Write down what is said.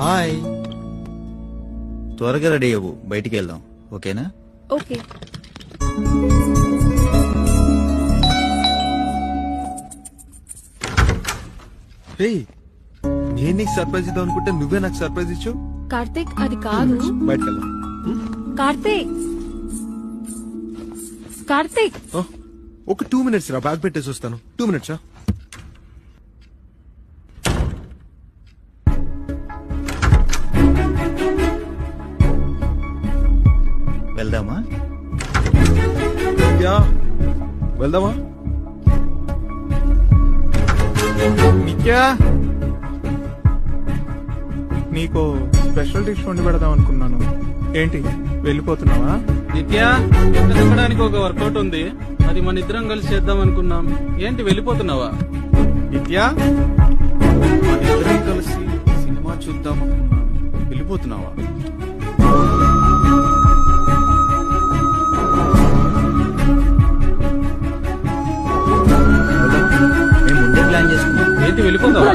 Hi, త్వరగా ready అవ్వు, బయటికి వెళ్దాం. ఓకేనా? ఓకే. నేను నీకు సర్ప్రైజ్ ఇద్దాం అనుకుంటే నువ్వే నాకు సర్ప్రైజ్ ఇచ్చావు. కార్తీక్ అది కాదు. బయటకు వెళ్దాం. కార్తీక్ కార్తీక్ ఒక 2 minutes రా, బ్యాగ్ పెట్టేసి వస్తాను. 2 minutes రా. వెళ్దామా? వెళ్దామా? నిత్యా, నీకు స్పెషల్ డిష్ వండి పెడదాం అనుకున్నాను. ఏంటి వెళ్ళిపోతున్నావా? నిత్యా, ఎంత తిప్పడానికి ఒక వర్కౌట్ ఉంది, అది మన ఇద్దరం కలిసి చేద్దాం అనుకున్నాం. ఏంటి వెళ్ళిపోతున్నావా? నిత్యా, మన ఇద్దరం కలిసి సినిమా చూద్దాం అనుకున్నాం. వెళ్ళిపోతున్నావా? మేము ముందే ప్లాన్ చేసుకున్నాం. ఏంటి వెళ్ళిపోతావా?